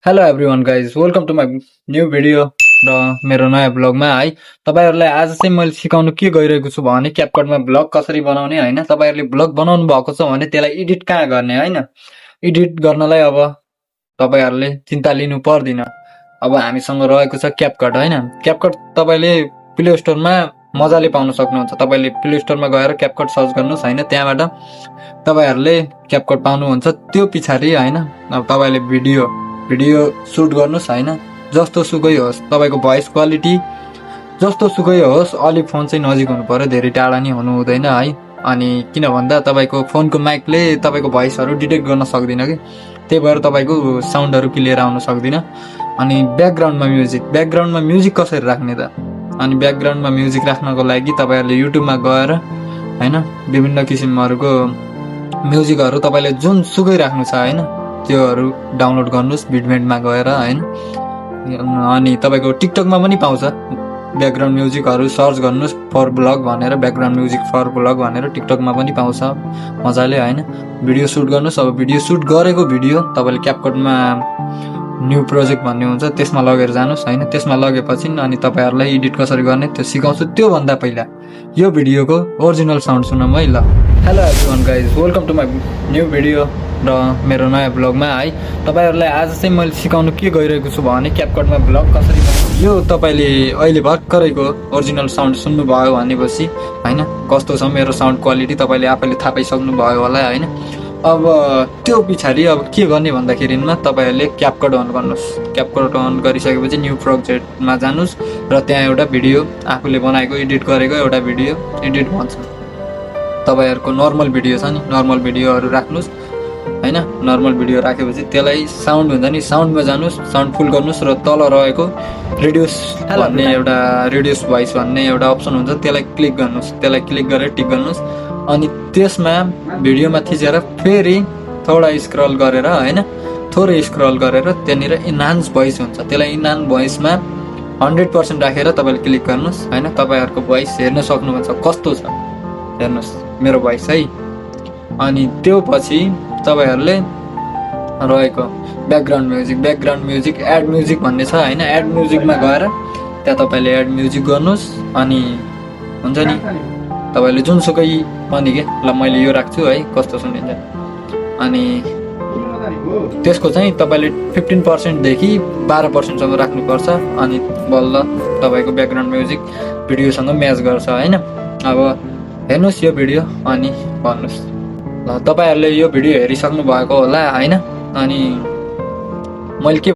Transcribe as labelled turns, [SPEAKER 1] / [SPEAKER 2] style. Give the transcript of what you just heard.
[SPEAKER 1] Hello everyone guys welcome to my new video र मेरो नयाँ ब्लगमा है। तपाईँहरूलाई आज चाहिँ मैले सिकाउनु के गइरहेको छु भने क्यापकटमा ब्लग कसरी बनाउने हैन। तपाईँहरूले ब्लग बनाउनु भएको छ भने त्यसलाई एडिट कहाँ गर्ने हैन। एडिट गर्नलाई अब तपाईँहरूले चिन्ता लिनु पर्दैन। अब हामीसँग रहेको छ क्यापकट हैन। क्यापकट तपाईँले प्ले स्टोरमा मजाले पाउन सक्नुहुन्छ। तपाईँले प्ले स्टोरमा गएर क्यापकट सर्च गर्नुहोस् हैन, त्यहाँबाट तपाईँहरूले क्यापकट पाउनुहुन्छ। त्यो पछाडि हैन अब तपाईँले भिडियो सुट गर्नुहोस् हैन, जस्तो सुकै होस् तपाईँको भोइस क्वालिटी जस्तो सुकै होस् अलि फोन चाहिँ नजिक हुनु पर्यो, धेरै टाढा नि हुनु हुँदैन है। अनि किन भन्दा तपाईँको फोनको माइकले तपाईँको भोइसहरू डिटेक्ट गर्न सक्दिन कि, त्यही भएर तपाईँको साउन्डहरू क्लियर आउन सक्दिन। अनि ब्याकग्राउन्डमा म्युजिक कसरी राख्ने त? अनि ब्याकग्राउन्डमा म्युजिक राख्नको लागि तपाईँहरूले युट्युबमा गएर हैन विभिन्न किसिमहरूको म्युजिकहरू तपाईँले जुन सुकै राख्नु छ हैन त्योहरू डाउनलोड गर्नुहोस् बिटमेटमा गएर हैन। अनि तपाईँको टिकटकमा पनि पाउँछ ब्याकग्राउन्ड म्युजिकहरू, सर्च गर्नुहोस् फर ब्लग भनेर, ब्याकग्राउन्ड म्युजिक फर ब्लग भनेर टिकटकमा पनि पाउँछ मजाले हैन। भिडियो सुट गर्नुहोस्। अब भिडियो सुट गरेको भिडियो तपाईँले क्यापकटमा न्यू प्रोजेक्ट भन्ने हुन्छ त्यसमा लगेर जानुहोस् हैन। त्यसमा लगेपछि अनि तपाईँहरूलाई एडिट कसरी गर्ने त्यो सिकाउँछु। त्योभन्दा पहिला यो भिडियोको ओरिजिनल साउन्ड सुनौँ है ल। Hello everyone guys welcome to my new video र मेरो नयाँ ब्लगमा है। तपाईँहरूलाई आज चाहिँ मैले सिकाउनु के गइरहेको छु भने क्यापकटमा ब्लग कसरी बनाउने। यो तपाईँले अहिले भर्खरैको ओरिजिनल साउन्ड सुन्नुभयो भनेपछि हैन कस्तो छ मेरो साउन्ड क्वालिटी तपाईँले आफैले थाहा पाइसक्नु भयो होला हैन। अब त्यो पछाडि अब के गर्ने भन्दाखेरिमा तपाईँहरूले क्यापकट अन गर्नुहोस्। क्यापकट अन गरिसकेपछि न्यू प्रोजेक्टमा जानुहोस् र त्यहाँ एउटा भिडियो आफूले बनाएको एडिट गरेको एउटा भिडियो एडिट भन्छ तपाईँहरूको नर्मल भिडियो छ नि, नर्मल भिडियोहरू राख्नुहोस् हैन। नर्मल भिडियो राखेपछि त्यसलाई साउन्ड हुन्छ नि, साउन्डमा जानुहोस्, साउन्ड फुल गर्नुहोस् र तल रहेको रेडियोस भन्ने एउटा रेडियोस भोइस भन्ने एउटा अप्सन हुन्छ त्यसलाई क्लिक गर्नुहोस्। त्यसलाई क्लिक गरेर टिक गर्नुहोस्। अनि त्यसमा भिडियोमा थिचेर फेरि थोडा स्क्रल गरेर हैन, थोरै स्क्रल गरेर त्यहाँनिर इन्हान्स भोइस हुन्छ, त्यसलाई इन्हान्स भोइसमा 100% राखेर तपाईँले क्लिक गर्नुहोस् हैन। तपाईँहरूको भोइस हेर्न सक्नुहुन्छ कस्तो छ, हेर्नुहोस् मेरो भोइस है। अनि त्यो पछि तपाईँहरूले रहेको ब्याकग्राउन्ड म्युजिक एड म्युजिक भन्ने छ हैन। एड म्युजिकमा गएर त्यहाँ तपाईँले एड म्युजिक गर्नुहोस्। अनि हुन्छ नि तपाईँले जुनसुकै पनि के ल मैले यो राख्छु है कस्तो सुनिन्छ। अनि त्यसको चाहिँ तपाईँले 15% देखि 12% राख्नुपर्छ। अनि बल्ल तपाईँको ब्याकग्राउन्ड म्युजिक भिडियोसँग म्याच गर्छ हैन। अब हेर्नुहोस् यो भिडियो अनि भन्नुहोस् ल। तपाईँहरूले यो भिडियो हेरिसक्नु भएको होला हैन। अनि मैले के